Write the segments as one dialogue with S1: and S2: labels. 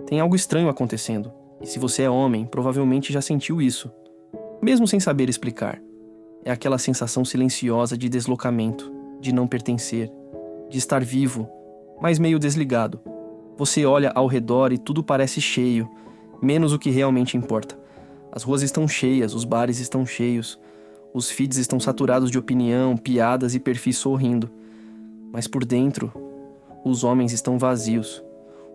S1: Tem algo estranho acontecendo, e se você é homem, provavelmente já sentiu isso, mesmo sem saber explicar. É aquela sensação silenciosa de deslocamento, de não pertencer, de estar vivo, mas meio desligado. Você olha ao redor e tudo parece cheio, menos o que realmente importa. As ruas estão cheias, os bares estão cheios, os feeds estão saturados de opinião, piadas e perfis sorrindo. Mas por dentro, os homens estão vazios.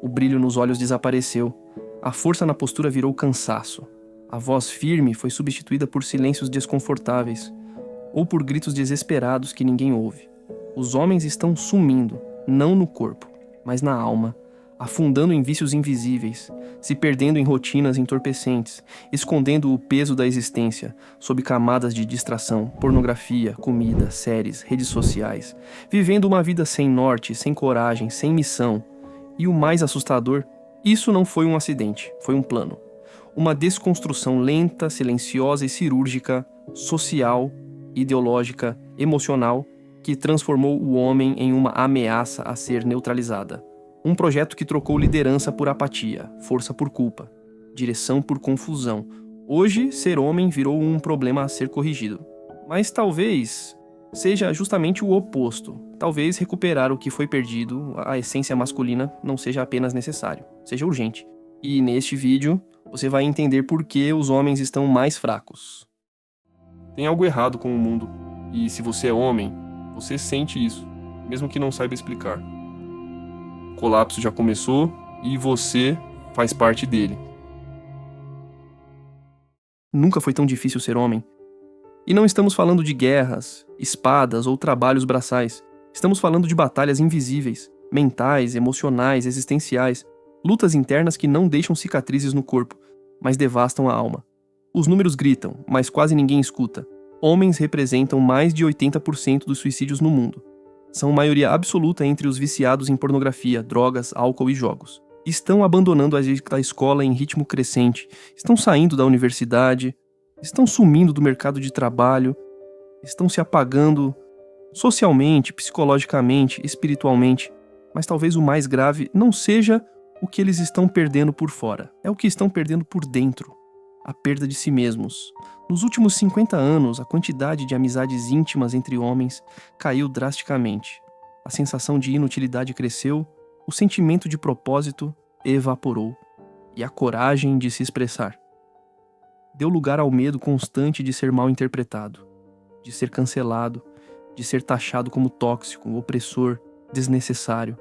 S1: O brilho nos olhos desapareceu. A força na postura virou cansaço. A voz firme foi substituída por silêncios desconfortáveis, ou por gritos desesperados que ninguém ouve. Os homens estão sumindo, não no corpo, mas na alma, afundando em vícios invisíveis, se perdendo em rotinas entorpecentes, escondendo o peso da existência sob camadas de distração, pornografia, comida, séries, redes sociais, vivendo uma vida sem norte, sem coragem, sem missão. E o mais assustador, isso não foi um acidente, foi um plano. Uma desconstrução lenta, silenciosa e cirúrgica, social, ideológica, emocional, que transformou o homem em uma ameaça a ser neutralizada. Um projeto que trocou liderança por apatia, força por culpa, direção por confusão. Hoje, ser homem virou um problema a ser corrigido. Mas talvez seja justamente o oposto. Talvez recuperar o que foi perdido, a essência masculina, não seja apenas necessário, seja urgente. E neste vídeo, você vai entender por que os homens estão mais fracos. Tem algo errado com o mundo, e se você é homem, você sente isso, mesmo que não saiba explicar. O colapso já começou e você faz parte dele. Nunca foi tão difícil ser homem. E não estamos falando de guerras, espadas ou trabalhos braçais. Estamos falando de batalhas invisíveis, mentais, emocionais, existenciais, lutas internas que não deixam cicatrizes no corpo, mas devastam a alma. Os números gritam, mas quase ninguém escuta. Homens representam mais de 80% dos suicídios no mundo. São maioria absoluta entre os viciados em pornografia, drogas, álcool e jogos. Estão abandonando a escola em ritmo crescente, estão saindo da universidade, estão sumindo do mercado de trabalho, estão se apagando socialmente, psicologicamente, espiritualmente. Mas talvez o mais grave não seja o que eles estão perdendo por fora, é o que estão perdendo por dentro. A perda de si mesmos. Nos últimos 50 anos, a quantidade de amizades íntimas entre homens caiu drasticamente. A sensação de inutilidade cresceu, o sentimento de propósito evaporou, e a coragem de se expressar. Deu lugar ao medo constante de ser mal interpretado, de ser cancelado, de ser taxado como tóxico, opressor, desnecessário.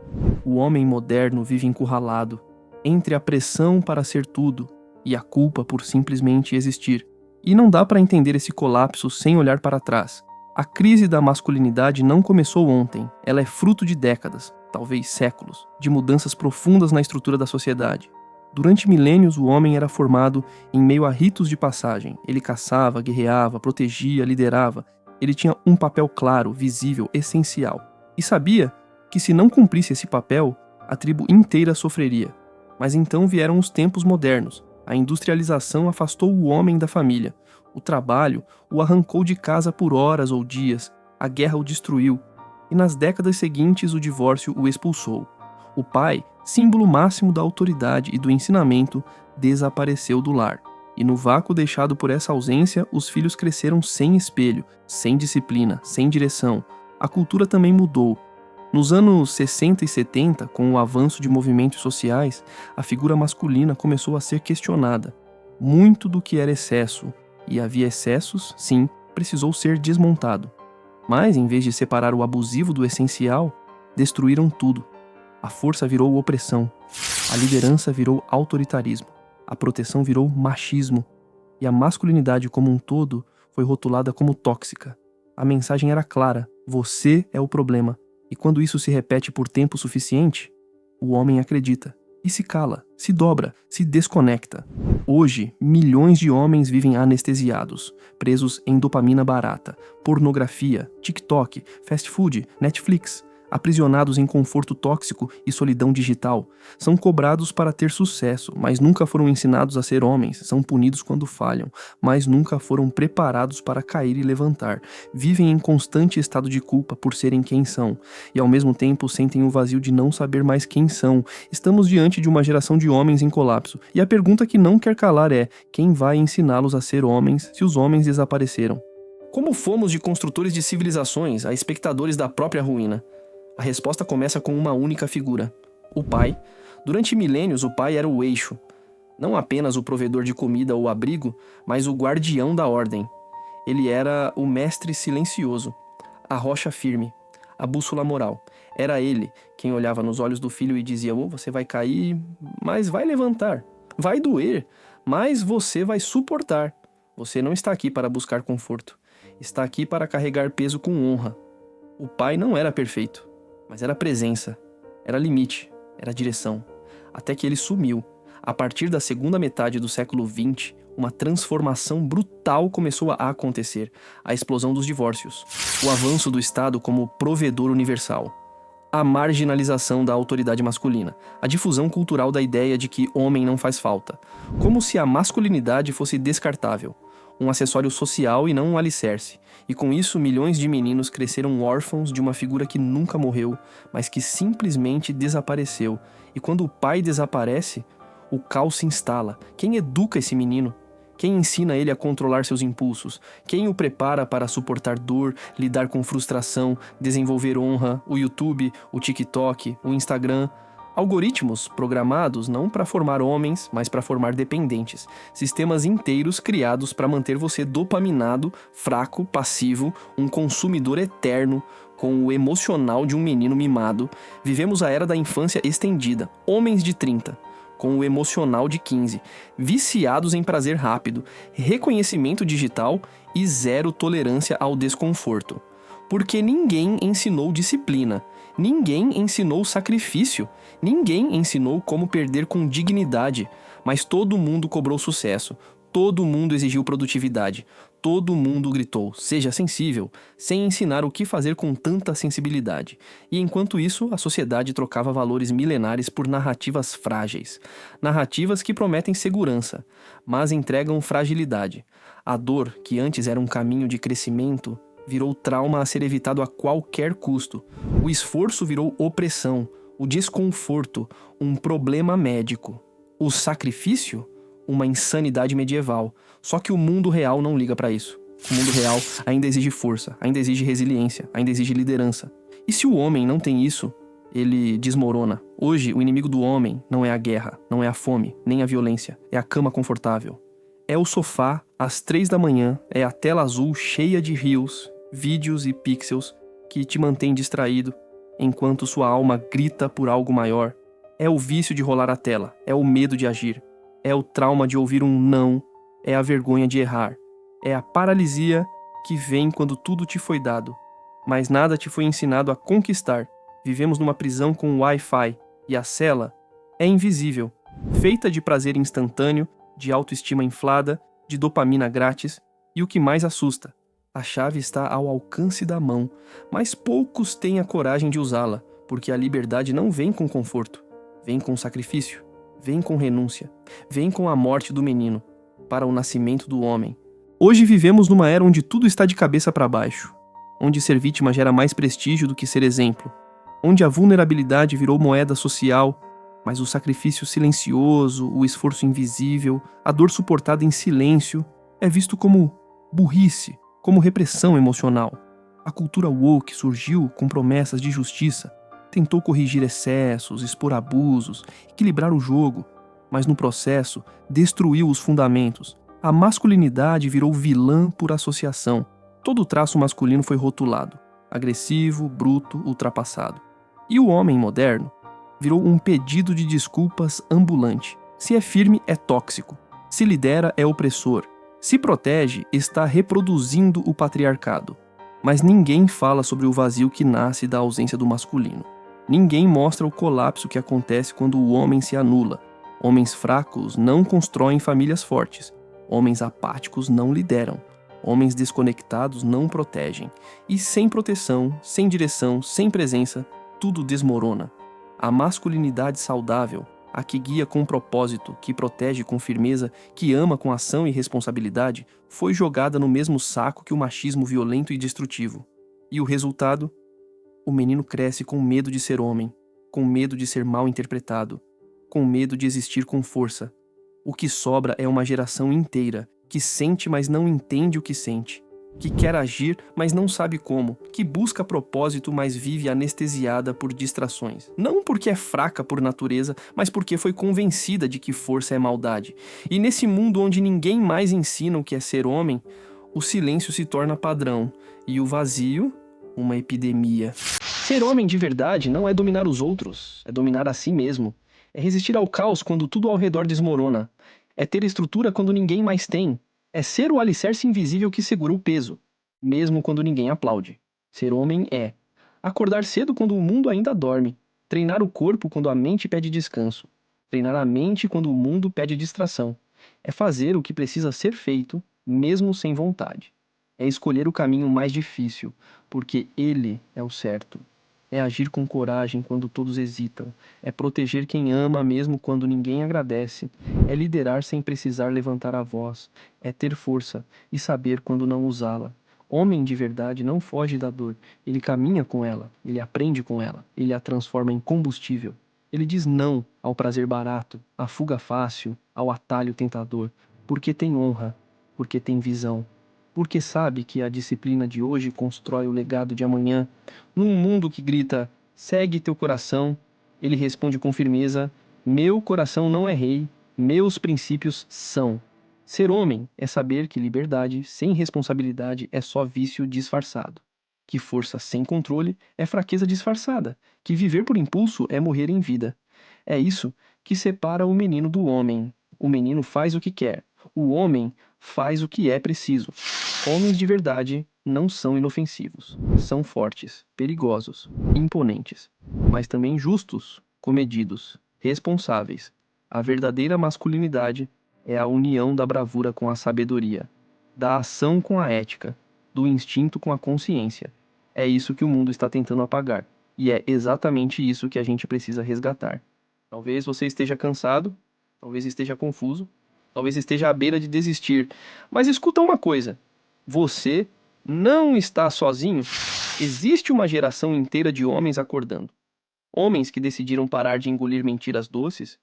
S1: O homem moderno vive encurralado entre a pressão para ser tudo e a culpa por simplesmente existir. E não dá para entender esse colapso sem olhar para trás. A crise da masculinidade não começou ontem, ela é fruto de décadas, talvez séculos, de mudanças profundas na estrutura da sociedade. Durante milênios, o homem era formado em meio a ritos de passagem. Ele caçava, guerreava, protegia, liderava. Ele tinha um papel claro, visível, essencial. E sabia que se não cumprisse esse papel, a tribo inteira sofreria. Mas então vieram os tempos modernos. A industrialização afastou o homem da família. O trabalho o arrancou de casa por horas ou dias. A guerra o destruiu. E nas décadas seguintes o divórcio o expulsou. O pai, símbolo máximo da autoridade e do ensinamento, desapareceu do lar. E no vácuo deixado por essa ausência, os filhos cresceram sem espelho, sem disciplina, sem direção. A cultura também mudou. Nos anos 60 e 70, com o avanço de movimentos sociais, a figura masculina começou a ser questionada. Muito do que era excesso, e havia excessos, sim, precisou ser desmontado. Mas, em vez de separar o abusivo do essencial, destruíram tudo. A força virou opressão, a liderança virou autoritarismo, a proteção virou machismo, e a masculinidade como um todo foi rotulada como tóxica. A mensagem era clara: você é o problema. E quando isso se repete por tempo suficiente, o homem acredita, e se cala, se dobra, se desconecta. Hoje, milhões de homens vivem anestesiados, presos em dopamina barata, pornografia, TikTok, fast food, Netflix. aprisionados em conforto tóxico e solidão digital. São cobrados para ter sucesso, mas nunca foram ensinados a ser homens. São punidos quando falham, mas nunca foram preparados para cair e levantar. Vivem em constante estado de culpa por serem quem são, e ao mesmo tempo sentem o vazio de não saber mais quem são. Estamos diante de uma geração de homens em colapso, e a pergunta que não quer calar é: quem vai ensiná-los a ser homens se os homens desapareceram? Como fomos de construtores de civilizações a espectadores da própria ruína? A resposta começa com uma única figura: o pai. Durante milênios, o pai era o eixo. Não apenas o provedor de comida ou abrigo, mas o guardião da ordem. Ele era o mestre silencioso, a rocha firme, a bússola moral. Era ele quem olhava nos olhos do filho e dizia: você vai cair, mas vai levantar. Vai doer, mas você vai suportar. Você não está aqui para buscar conforto. Está aqui para carregar peso com honra. O pai não era perfeito, mas era presença, era limite, era direção. Até que ele sumiu. A partir da segunda metade do século XX, uma transformação brutal começou a acontecer: a explosão dos divórcios, o avanço do Estado como provedor universal, a marginalização da autoridade masculina, a difusão cultural da ideia de que homem não faz falta, como se a masculinidade fosse descartável, um acessório social e não um alicerce. E com isso, milhões de meninos cresceram órfãos de uma figura que nunca morreu, mas que simplesmente desapareceu. E quando o pai desaparece, o caos se instala. Quem educa esse menino? Quem ensina ele a controlar seus impulsos? Quem o prepara para suportar dor, lidar com frustração, desenvolver honra? O YouTube, o TikTok, o Instagram. Algoritmos programados não para formar homens, mas para formar dependentes. Sistemas inteiros criados para manter você dopaminado, fraco, passivo, um consumidor eterno, com o emocional de um menino mimado. Vivemos a era da infância estendida. Homens de 30. Com o emocional de 15, viciados em prazer rápido, reconhecimento digital e zero tolerância ao desconforto. Porque ninguém ensinou disciplina, ninguém ensinou sacrifício, ninguém ensinou como perder com dignidade, mas todo mundo cobrou sucesso, todo mundo exigiu produtividade, todo mundo gritou: seja sensível, sem ensinar o que fazer com tanta sensibilidade. E enquanto isso, a sociedade trocava valores milenares por narrativas frágeis. Narrativas que prometem segurança, mas entregam fragilidade. A dor, que antes era um caminho de crescimento, virou trauma a ser evitado a qualquer custo. O esforço virou opressão, o desconforto, um problema médico. O sacrifício, uma insanidade medieval. Só que o mundo real não liga pra isso. O mundo real ainda exige força, ainda exige resiliência, ainda exige liderança. E se o homem não tem isso, ele desmorona. Hoje, o inimigo do homem não é a guerra, não é a fome, nem a violência. É a cama confortável. É o sofá às 3 da manhã, é a tela azul cheia de reels, vídeos e pixels que te mantém distraído, enquanto sua alma grita por algo maior. É o vício de rolar a tela, é o medo de agir, é o trauma de ouvir um não, é a vergonha de errar, é a paralisia que vem quando tudo te foi dado, mas nada te foi ensinado a conquistar. Vivemos numa prisão com Wi-Fi e a cela é invisível, feita de prazer instantâneo, de autoestima inflada, de dopamina grátis e o que mais assusta: a chave está ao alcance da mão, mas poucos têm a coragem de usá-la, porque a liberdade não vem com conforto, vem com sacrifício, vem com renúncia, vem com a morte do menino, para o nascimento do homem. Hoje vivemos numa era onde tudo está de cabeça para baixo, onde ser vítima gera mais prestígio do que ser exemplo, onde a vulnerabilidade virou moeda social, mas o sacrifício silencioso, o esforço invisível, a dor suportada em silêncio, é visto como burrice, como repressão emocional. A cultura woke surgiu com promessas de justiça, tentou corrigir excessos, expor abusos, equilibrar o jogo, mas no processo destruiu os fundamentos. A masculinidade virou vilã por associação. Todo traço masculino foi rotulado: agressivo, bruto, ultrapassado. E o homem moderno virou um pedido de desculpas ambulante. Se é firme, é tóxico. Se lidera, é opressor. Se protege, está reproduzindo o patriarcado. Mas ninguém fala sobre o vazio que nasce da ausência do masculino. Ninguém mostra o colapso que acontece quando o homem se anula. Homens fracos não constroem famílias fortes. Homens apáticos não lideram. Homens desconectados não protegem. E sem proteção, sem direção, sem presença, tudo desmorona. A masculinidade saudável, a que guia com propósito, que protege com firmeza, que ama com ação e responsabilidade, foi jogada no mesmo saco que o machismo violento e destrutivo. E o resultado? O menino cresce com medo de ser homem, com medo de ser mal interpretado, com medo de existir com força. O que sobra é uma geração inteira que sente, mas não entende o que sente, que quer agir, mas não sabe como, que busca propósito, mas vive anestesiada por distrações. Não porque é fraca por natureza, mas porque foi convencida de que força é maldade. E nesse mundo onde ninguém mais ensina o que é ser homem, o silêncio se torna padrão e o vazio, uma epidemia. Ser homem de verdade não é dominar os outros, é dominar a si mesmo. É resistir ao caos quando tudo ao redor desmorona. É ter estrutura quando ninguém mais tem. É ser o alicerce invisível que segura o peso, mesmo quando ninguém aplaude. Ser homem é acordar cedo quando o mundo ainda dorme, treinar o corpo quando a mente pede descanso, treinar a mente quando o mundo pede distração. É fazer o que precisa ser feito, mesmo sem vontade. É escolher o caminho mais difícil, porque ele é o certo. É agir com coragem quando todos hesitam. É proteger quem ama mesmo quando ninguém agradece. É liderar sem precisar levantar a voz. É ter força e saber quando não usá-la. Homem de verdade não foge da dor. Ele caminha com ela, ele aprende com ela, ele a transforma em combustível. Ele diz não ao prazer barato, à fuga fácil, ao atalho tentador, porque tem honra, porque tem visão, porque sabe que a disciplina de hoje constrói o legado de amanhã. Num mundo que grita, segue teu coração, ele responde com firmeza, meu coração não é rei, meus princípios são. Ser homem é saber que liberdade sem responsabilidade é só vício disfarçado. Que força sem controle é fraqueza disfarçada. Que viver por impulso é morrer em vida. É isso que separa o menino do homem. O menino faz o que quer. O homem faz o que é preciso. Homens de verdade não são inofensivos. São fortes, perigosos, imponentes, mas também justos, comedidos, responsáveis. A verdadeira masculinidade é a união da bravura com a sabedoria, da ação com a ética, do instinto com a consciência. É isso que o mundo está tentando apagar, e é exatamente isso que a gente precisa resgatar. Talvez você esteja cansado, talvez esteja confuso, talvez esteja à beira de desistir, mas escuta uma coisa: você não está sozinho. Existe uma geração inteira de homens acordando. Homens que decidiram parar de engolir mentiras doces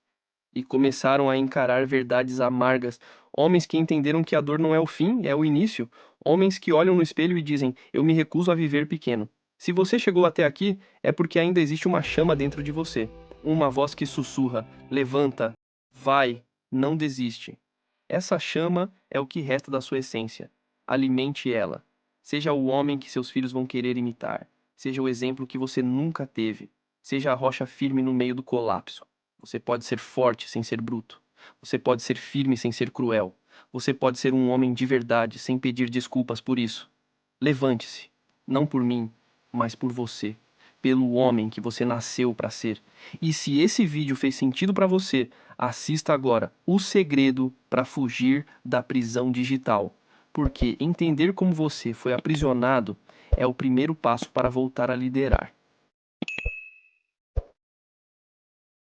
S1: e começaram a encarar verdades amargas. Homens que entenderam que a dor não é o fim, é o início. Homens que olham no espelho e dizem: eu me recuso a viver pequeno. Se você chegou até aqui, é porque ainda existe uma chama dentro de você. Uma voz que sussurra: levanta, vai, não desiste. Essa chama é o que resta da sua essência. Alimente ela. Seja o homem que seus filhos vão querer imitar. Seja o exemplo que você nunca teve. Seja a rocha firme no meio do colapso. Você pode ser forte sem ser bruto. Você pode ser firme sem ser cruel. Você pode ser um homem de verdade sem pedir desculpas por isso. Levante-se, não por mim, mas por você, pelo homem que você nasceu para ser. E se esse vídeo fez sentido para você, assista agora O Segredo para Fugir da Prisão Digital, porque entender como você foi aprisionado é o primeiro passo para voltar a liderar.